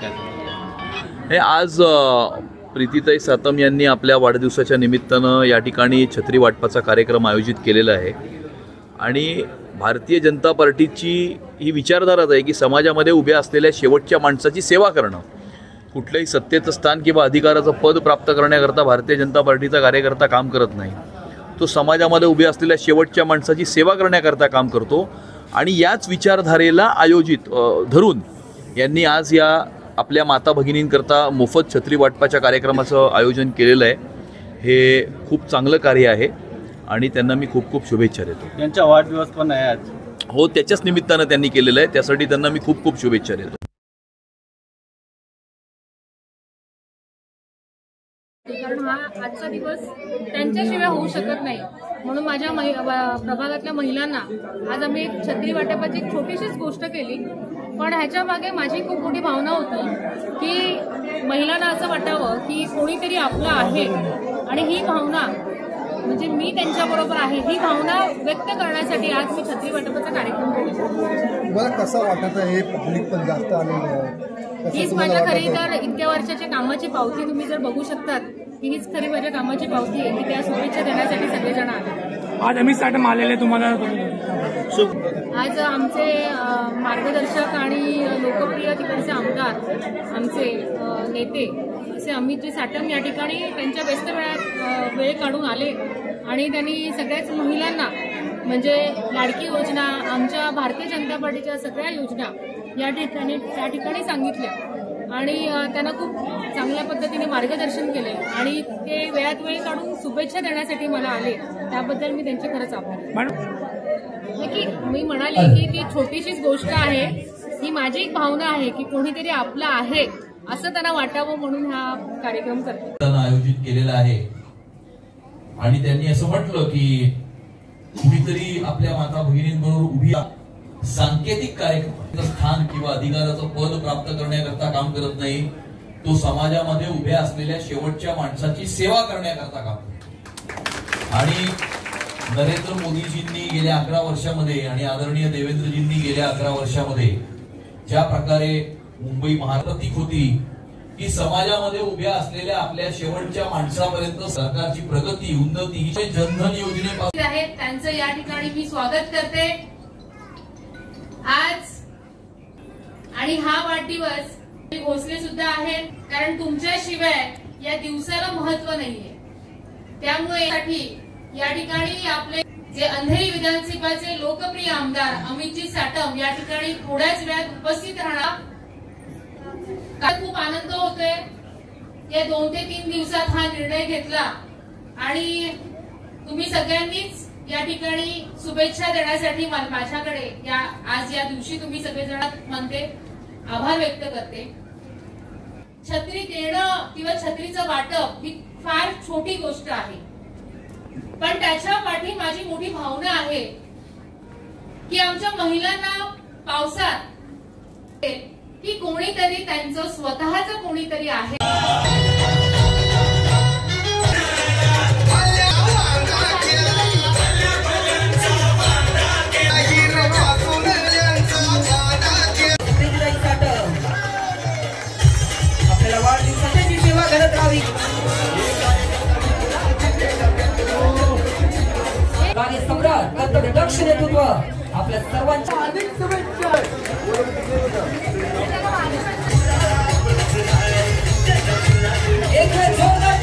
हे आज प्रीतीताई सातम यांनी आपल्या वाढदिवसाच्या निमित्तानं या ठिकाणी छत्री वाटपाचा कार्यक्रम आयोजित केलेला आहे आणि भारतीय जनता पार्टीची ही विचारधाराच आहे की समाजामध्ये उभ्या असलेल्या शेवटच्या माणसाची सेवा करणं. कुठल्याही सत्तेचं स्थान किंवा अधिकाराचं पद प्राप्त करण्याकरता भारतीय जनता पार्टीचा कार्यकर्ता काम करत नाही. तो समाजामध्ये उभ्या असलेल्या शेवटच्या माणसाची सेवा करण्याकरता काम करतो आणि याच विचारधारेला आयोजित धरून यांनी आज या आपल्या माता भगिनींकरता मोफत छत्री वाटपाच्या कार्यक्रमाचं आयोजन केलेलं आहे. हे खूप चांगलं कार्य आहे आणि त्यांना मी खूप खूप शुभेच्छा देतो. त्यांचा वाढदिवस पण आहे आज. हो, त्याच्याच निमित्तानं त्यांनी केलेलं आहे, त्यासाठी त्यांना मी खूप खूप शुभेच्छा देतो. कारण हा आजचा दिवस त्यांच्याशिवाय होऊ शकत नाही म्हणून माझ्या प्रभागातल्या महिलांना आज आम्ही एक छत्री वाटपाची एक छोटीशीच गोष्ट केली. पण ह्याच्या मागे माझी खूप मोठी भावना होती की महिलांना असं वाटावं की कोणीतरी आपलं आहे आणि ही भावना म्हणजे मी त्यांच्याबरोबर आहे ही भावना व्यक्त करण्यासाठी आज मी छत्री वाटपाचा कार्यक्रम केला. मला कसं वाटत आहे पब्लिक पण जास्त आलेली हीच माझ्या खरी तर इतक्या वर्षाच्या कामाची पावती तुम्ही जर बघू शकतात की हीच खरी माझ्या कामाची पावती आहे की त्या शुभेच्छा देण्यासाठी सगळेजण आले. आज आम्ही साठम आलेले तुम्हाला आज आमचे मार्गदर्शक आणि लोकप्रिय तिकडचे आमदार आमचे नेते असे अमितजी साटम या ठिकाणी त्यांच्या व्यस्त वेळ काढून आले आणि त्यांनी सगळ्याच महिलांना म्हणजे लाडकी योजना आमच्या भारतीय जनता पार्टीच्या सगळ्या योजना या ठिकाणी सांगितल्या आणि त्यांना खूप चांगल्या पद्धतीने मार्गदर्शन केले आणि ते वेळात वेळ काढून शुभेच्छा देण्यासाठी मला आले. त्याबद्दल मी त्यांचे खरंच आभारी. की मी म्हणाले की ती छोटीशीच गोष्ट आहे, ही माझी एक भावना आहे की कोणीतरी आपलं आहे असं त्यांना वाटावं म्हणून हा कार्यक्रम करतो आयोजित केलेला आहे. आणि त्यांनी असं म्हटलं की कुणीतरी आपल्या माता भगिनींबरोबर उभी सांकेतिक कार्यक्रम स्थान किंवा अधिकाराचं पद प्राप्त करण्याकरता काम करत नाही, तो समाजामध्ये उभ्या असलेल्या शेवटच्या माणसाची सेवा करण्याकरता काम करतो. आणि नरेंद्र मोदीजींनी गेल्या 11 वर्षामध्ये आणि आदरणीय देवेंद्रजींनी गेल्या 11 वर्षामध्ये ज्या प्रकारे मुंबई महाप्रतीक होती की समाजामध्ये उभ्या असलेल्या आपल्या शेवटच्या माणसापर्यंत सरकारची प्रगती उन्नती ही जनधन योजनेपासून आहे त्यांचं या ठिकाणी मी स्वागत करते आज. आणि हा वाढदिवस भोसले सुद्धा आहेत कारण तुमच्याशिवाय या दिवसाला महत्व नाहीये. त्यामुळे या ठिकाणी आपले जे अंधेरी विधानसभेचे लोकप्रिय आमदार अमितजी साटम या ठिकाणी थोड्याच वेळात उपस्थित राहणार. खूप आनंद होतोय या 2 ते 3 दिवसात हा निर्णय घेतला आणि तुम्ही सगळ्यांनीच या ठिकाणी शुभेच्छा देण्यासाठी माझ्याकडे आज या दिवशी तुम्ही सगळेजण म्हणते आभार व्यक्त करते. छत्री देणं किंवा छत्रीचं वाटप ही फार छोटी गोष्ट आहे पण त्याच्या पाठी माझी मोठी भावना आहे की आमच्या महिलांना पावसात की कोणीतरी त्यांचं स्वतःचं कोणीतरी आहे. आपल्याला वाढदिवसाची सेवा करत राहावी. सम्राट कर्तव्य दक्ष नेतृत्व आपल्या सर्वांच्या अधिक शुभेच्छा. एक जोरदार